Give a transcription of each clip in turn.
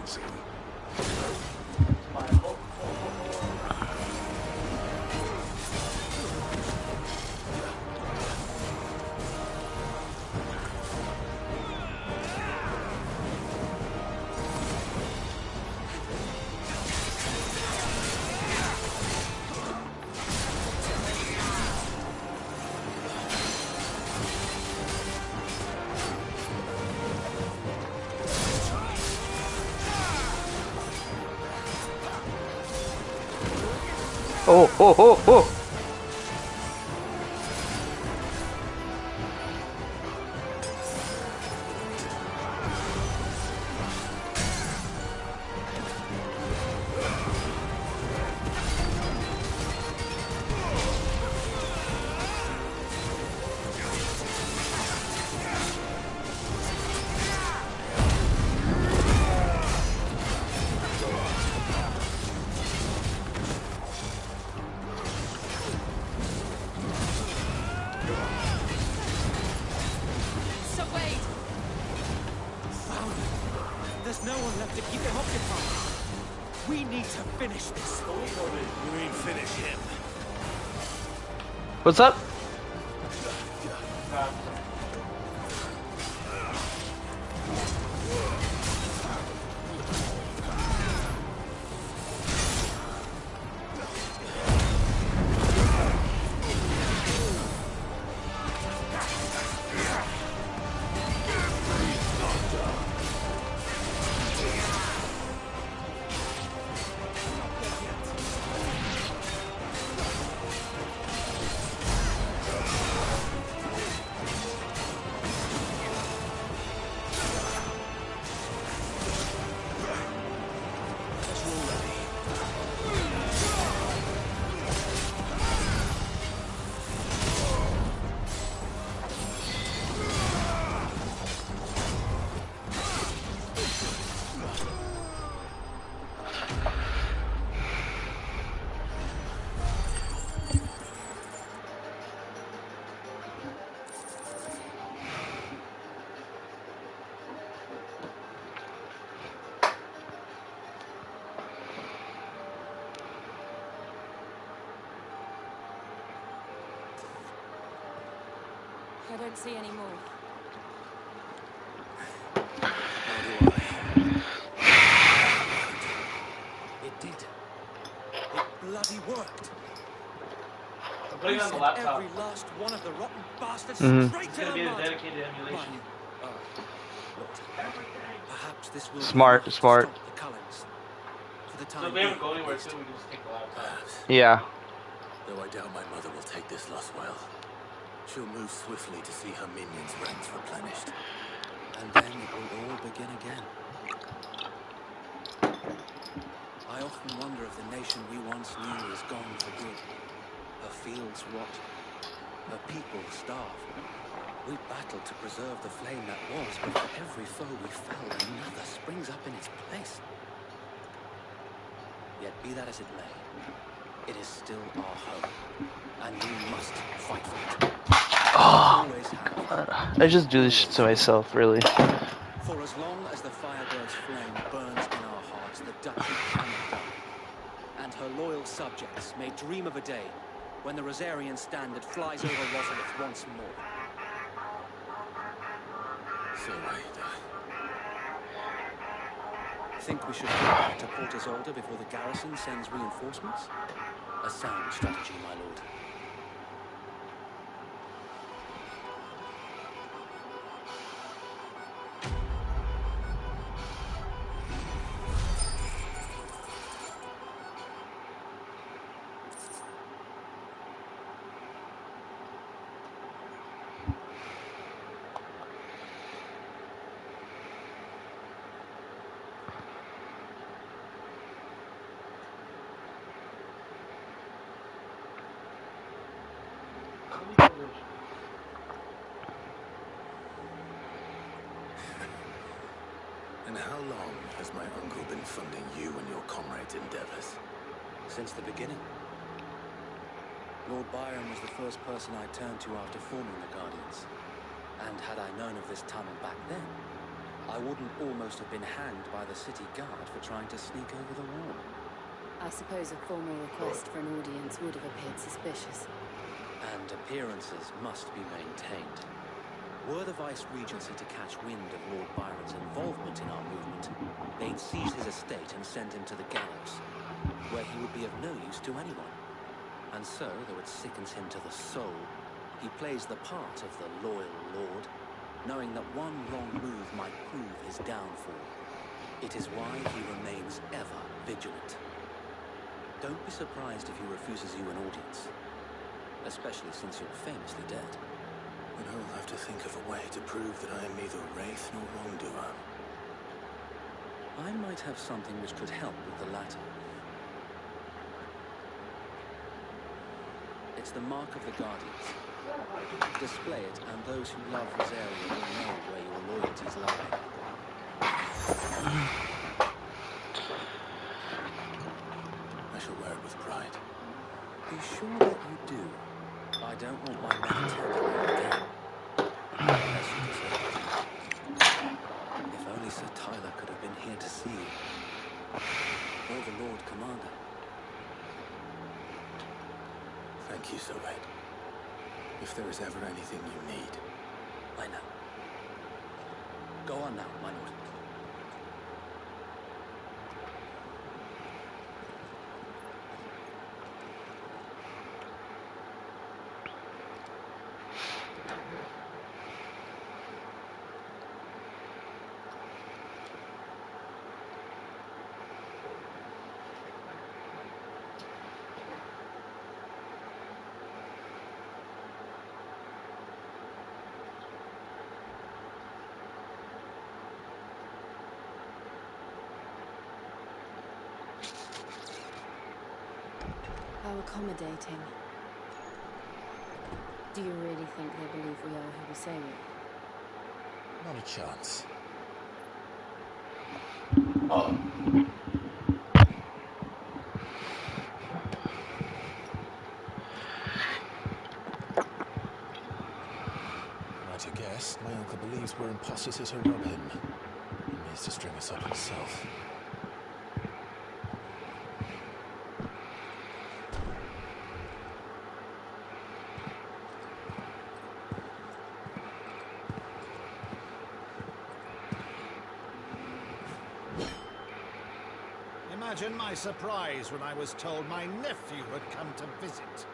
See? Oh, oh, oh, oh! There's no one left to keep them occupied. We need to finish this. You ain't finish him. What's up? I don't see any more. Nor do I. It did. It bloody worked. I'm putting it on the Sent laptop. every last one of the rotten bastards Mhm. straight It's to gonna the be a mud. dedicated emulation. Look, perhaps this will Smart, be enough smart. to stop the Cullens. For the So time if we ever being, go at anywhere least. too, we can just take the laptop. Yeah. Though I doubt my mother will take this loss well. She'll move swiftly to see her minions' ranks replenished. And then it will all begin again. I often wonder if the nation we once knew is gone for good. Her fields rot, her people starve. We battled to preserve the flame that was, but for every foe we fell, another springs up in its place. Yet be that as it may, it is still our home, and we must fight for it. Oh, Always have. I just do this shit to myself, really. For as long as the Firebird's flame burns in our hearts, the Duchy cannot die. And her loyal subjects may dream of a day when the Rosarian standard flies over Rosalith once more. So Think we should get back to Port Isolde before the garrison sends reinforcements? A sound strategy, my lord. And how long has my uncle been funding you and your comrades' endeavors? Since the beginning. Lord Byron was the first person I turned to after forming the Guardians. And had I known of this tunnel back then, I wouldn't almost have been hanged by the city guard for trying to sneak over the wall. I suppose a formal request for an audience would have appeared suspicious. And appearances must be maintained. Were the Vice-Regency to catch wind of Lord Byron's involvement in our movement, they'd seize his estate and send him to the gallows, where he would be of no use to anyone. And so, though it sickens him to the soul, he plays the part of the loyal lord, knowing that one wrong move might prove his downfall. It is why he remains ever vigilant. Don't be surprised if he refuses you an audience, especially since you're famously dead. Then I'll have to think of a way to prove that I am neither wraith nor wrongdoer. I might have something which could help with the latter. It's the mark of the Guardians. Display it, and those who love Rosaria will know where your loyalties lie. I shall wear it with pride. Be sure that you do. I don't want my men taken again. Unless you deserve it. If only Sir Tyler could have been here to see you. Or the Lord Commander. Thank you, Sir Wade. If there is ever anything you need. I know. Go on now, my lord. How accommodating. Do you really think they believe we are who we say we are? Not a chance. Right to guess, my uncle believes we're imposters to rob him. He needs to string us up himself. Imagine my surprise when I was told my nephew had come to visit.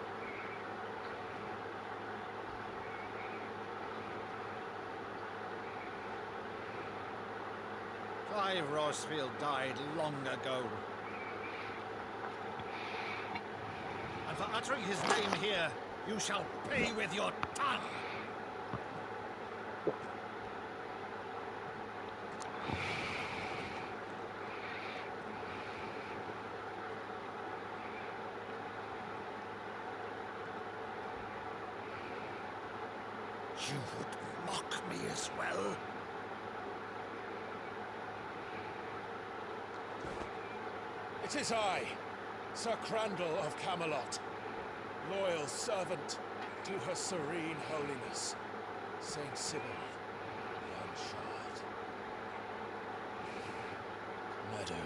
Clive Rosfield died long ago. And for uttering his name here, you shall pay with your tongue! You would mock me as well? It is I, Sir Crandall of Camelot, loyal servant to Her Serene Holiness, Saint Sybil the Unshod. Meadow,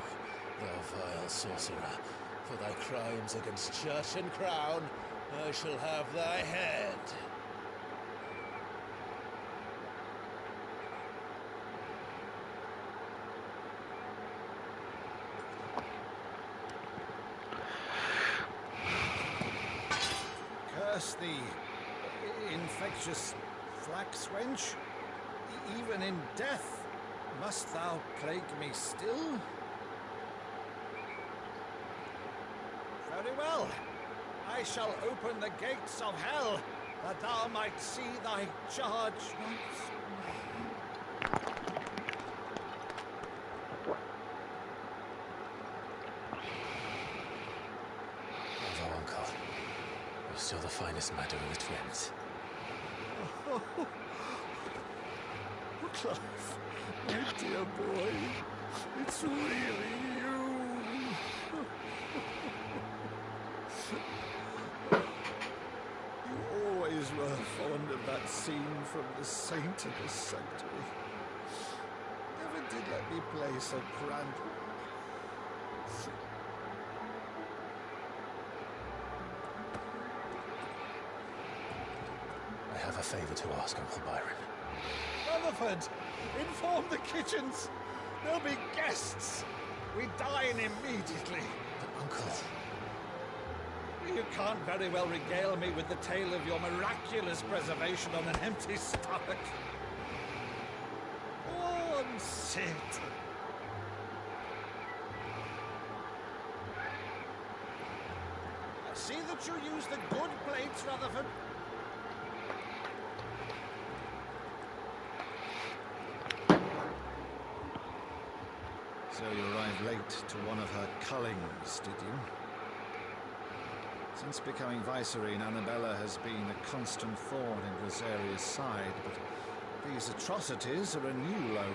thou vile sorcerer, for thy crimes against church and crown, I shall have thy head. Curse thee, infectious flax wench. Even in death, must thou plague me still? Very well. I shall open the gates of hell, that thou might see thy charge once more. Bravo, Uncle. You're still the finest Meadow in the twins. Oh, Clive, my dear boy, it's really you. You always were fond of that scene from The Saint in the Sanctuary. did let me play so cramped. I have a favor to ask, Uncle Byron. Rutherford, inform the kitchens. There'll be guests. We dine immediately. But, Uncle... You can't very well regale me with the tale of your miraculous preservation on an empty stomach. Go on, sit. See that you use the good plates, Rutherford. So you arrived late to one of her cullings, did you? Since becoming Vicereine, Annabella has been a constant thorn in Rosaria's side, but these atrocities are a new low.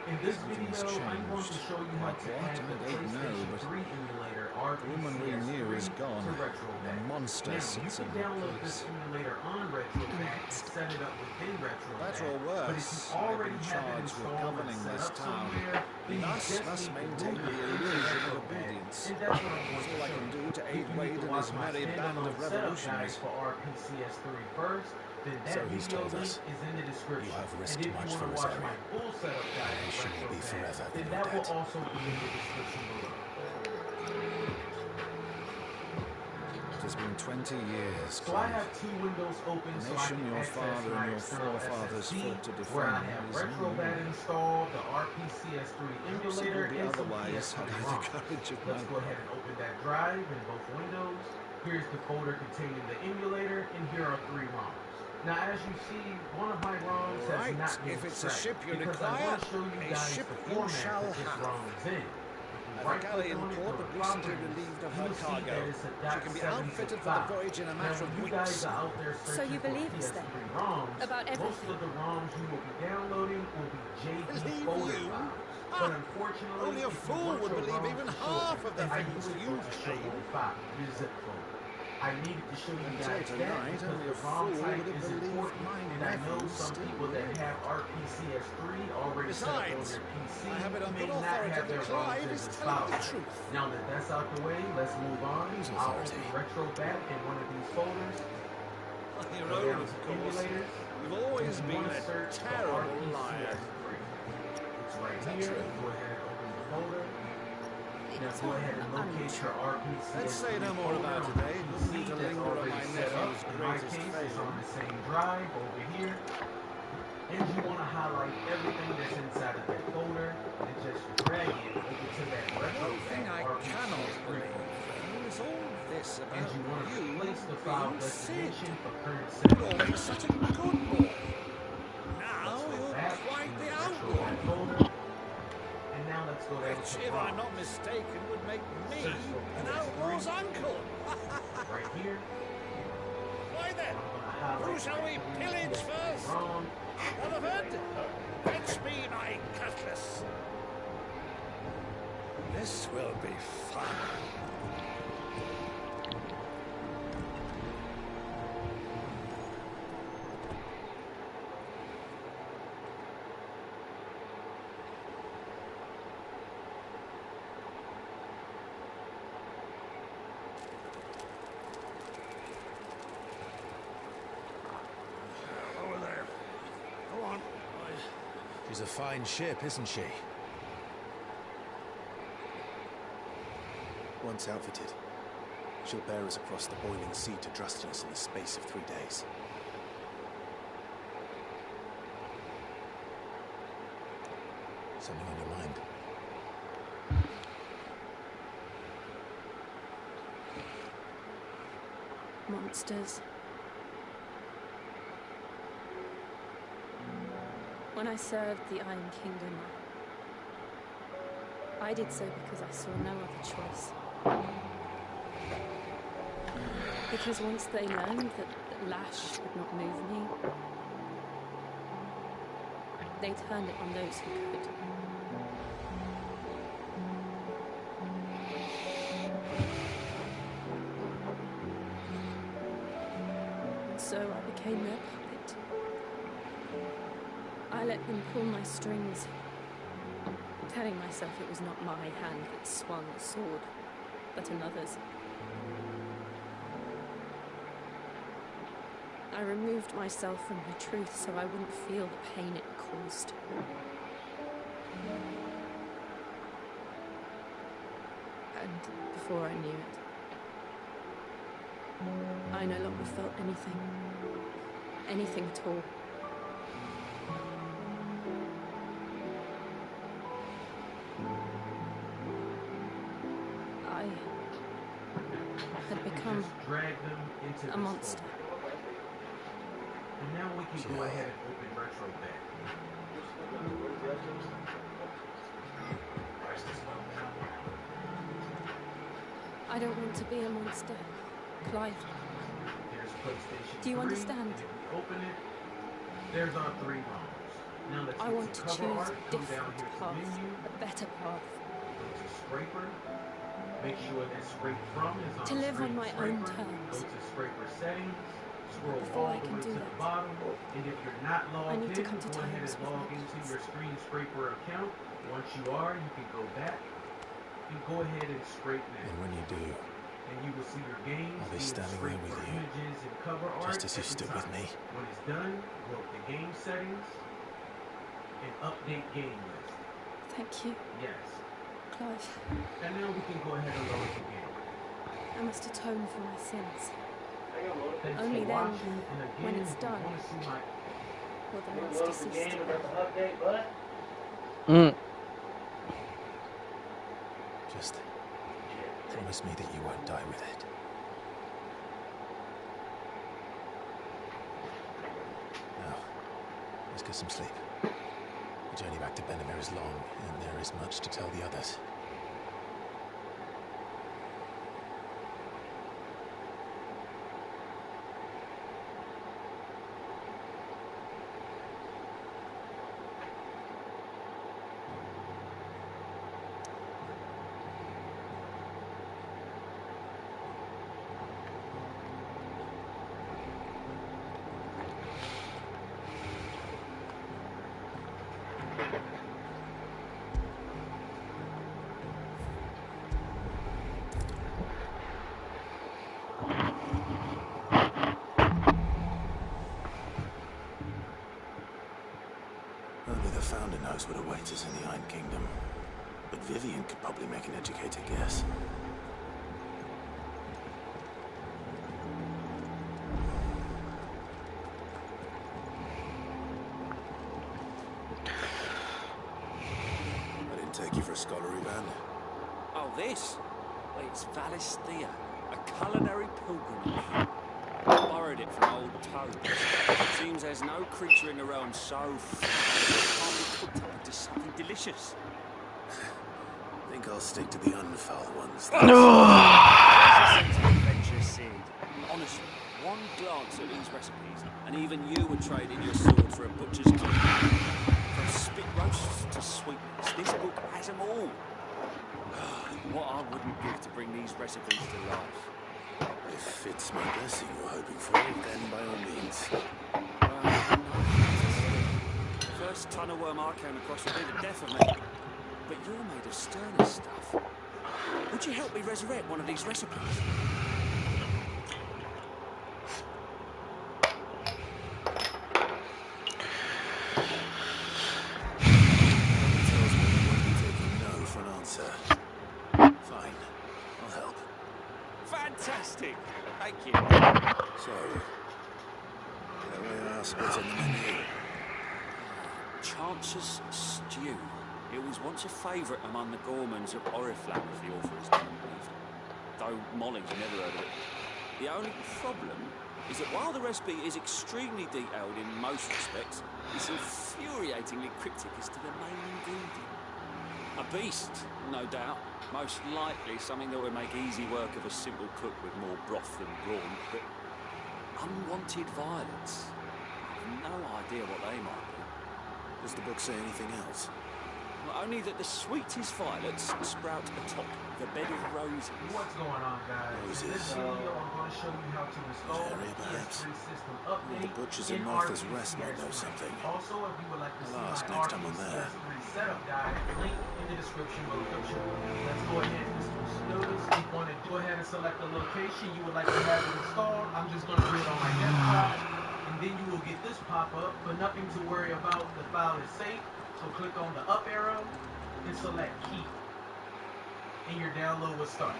In this Something's video, I'm going to changed. show you how Like to what? add I the don't know, PlayStation but 3 emulator the woman we knew is RPCS3 gone. to The RetroBat. monster Now, you sits can in her download place. this emulator on RetroBat and set it up within RetroBat. Better or But if worse, you I've already been have it charged with installed and governing set this up town. somewhere, then you Thus just must need to maintain move the it into illusion of RetroBat. obedience. And that's what I'm going That's to all I show can you. do to If aid you need Wade to and watch his my merry band of standalone setup guide revolutionaries. for RPCS3 first, then that So he's video told link us. is in the description. You have And risked if you much want for to watch Rosaria. my full setup guide May for she will be RetroBat, forever then in that your will debt. also be in the description below. It has been 20 years, So I Clive. have two windows open The so I nation can your access father my and your external forefathers SSD, fought to where I defend have is in RetroBat you. installed, the RPCS3 Perhaps it emulator, would be and some otherwise PS3 had I the ROMs. courage of Let's my go ahead and open that drive in both windows. Here's the folder containing the emulator, and here are 3 ROMs. Now, as you see, one of my ROMs has Right, not been if it's a extracted ship you because I require, want to show you a guys ship the you format shall that this have. ROM is in. At the Right click galleon on it, port go to but recently properties, relieved of you her will see cargo. that it's a She can be .7 outfitted zip for the file. voyage in a Now, matter when of you weeks. guys are out there So you searching for believe us PS3 then? ROMs, About most everything? of the ROMs you will be downloading will be JB Believe folder you? files. Ah, But unfortunately, only a if you fool want would your believe ROMs even to show half of the everything, I things do it you for a show claim. only file, your zip folder. I needed to show you Until guys that tonight, because only the a ROM fool type would have is believed important, my and I know nephew some still people that lived. have RPCS3 already set up on Besides, their PC I have it on may good not authority have that their ROMs Clive in is this telling file the type. truth. Now that that's out the way, let's move on. Whose I'll authority? open RetroBat in one of these folders. Your Go own, down of to course. emulators. You've And always you been want to a search for terrible liar. RPCS3. It's right Is that here. true? Go ahead and open the folder. Now It's go not ahead and locate your RPCS3 Let's say no more folder about on it, your eh? Wouldn't PC need to that's linger on already my set up. nephew's In my greatest case, it's failing. on the same drive over here. And you want to highlight everything that's inside of that folder and just drag it over to that One thing RetroBat I cannot RPCS3 believe, folder. though, is all this And about you want to you replace the file being Sid. destination for current You settings. were always such a good boy. Now Let's go you're back quite in the the outlaw. RetroBat folder. And now let's go down Which, to if I'm ROM. not mistaken, would make me Search for an PS3. outlaw's uncle. Right here. Why then? I'm going to highlight Who shall we my pillage PS3 first? ROM. Rutherford, fetch me my cutlass. This will be fun. Over there. Go on, boys. She's a fine ship, isn't she? Once outfitted, she'll bear us across the boiling sea to Drustinus in the space of 3 days. Something on your mind? Monsters. When I served the Iron Kingdom, I did so because I saw no other choice. Because once they learned that Lash would not move me, they turned it on those who could. And so I became their puppet. I let them pull my strings, telling myself it was not my hand that swung the sword, but another's. I removed myself from the truth so I wouldn't feel the pain it caused. And before I knew it, I no longer felt anything. Anything at all. I had become a monster. And now we can go ahead and open retro back. I don't want to be a monster, Clive. There's PlayStation Do you 3, understand? and if we open it, there's our 3 ROMs. Now let's I get want some to cover choose art, a come down different here to path, menu, a better path. go to Scraper, make sure that Scrape From is on To live Screen on my Scraper, own terms. go to Scraper Settings, scroll Before all I the can way do to that, the bottom, and if you're not I logged need in, to come to go ahead terms and with log my into past. your Screen Scraper account. Once you are, you can go back and go ahead and scrape now. And when you do, And you will see your games I'll be being standing scraped there with for you, images and cover art just as you at the stood with top. me. When it's done, go up to game settings and update game list. Thank you, Yes. Clive. And now we can go ahead and load the game. I must atone for my sins. Thanks Only for then, watching, and again, when it's if you done, want to see my will the monster cease to be. Just promise me that you won't die with it. Now, let's get some sleep. The journey back to Benamir is long, and there is much to tell the others. Only the Founder knows what awaits us in the Iron Kingdom. But Vivian could probably make an educated guess. I didn't take you for a scholarly man. Oh, this? It's Valisthea, a culinary pilgrimage. I borrowed it from old Toad. Seems there's no creature in the realm so can't be cooked up into something delicious. I think I'll stick to the unfouled ones. Adventure seed. Honestly, one glance at these recipes, and even you would trade in your sword for a butcher's key. From spit roasts to sweetmeats, this book has them all. What I wouldn't give to bring these recipes to life. If it's my blessing you're hoping for, then by all means. The first ton of worm I came across would be the death of me. But you're made of sterner stuff. Would you help me resurrect one of these recipes? Tells me you won't be taking no for an answer. Fine, I'll help. Fantastic! Thank you. So, dare I ask what's on the menu? Chance's Stew. It was once a favourite among the gourmands of Oriflamme, if the author is to be believed. Though Molling's never heard of it. The only problem is that while the recipe is extremely detailed in most respects, it's infuriatingly cryptic as to the main ingredient. A beast, no doubt. Most likely something that would make easy work of a simple cook with more broth than brawn, but unwanted violence. I've no idea what they might be. Does the book say anything else? Well, only that the sweetest violets sprout atop the bed of roses. What's going on, guys? In this video, I'm going to show you how to install the area, perhaps? PS3 system update The butchers in in Martha's RTCS Rest might know Ranch. something. Also, if you would like to see I'll ask my next time I'm there. RTCS 3 setup guide, link in the description below. Let's go ahead, Mr. Snowden. You want to go ahead and select the location you would like to have it installed. I'm just going to do it on my desktop. And then you will get this pop-up, but nothing to worry about. The file is safe. So click on the up arrow and select keep. And your download will start.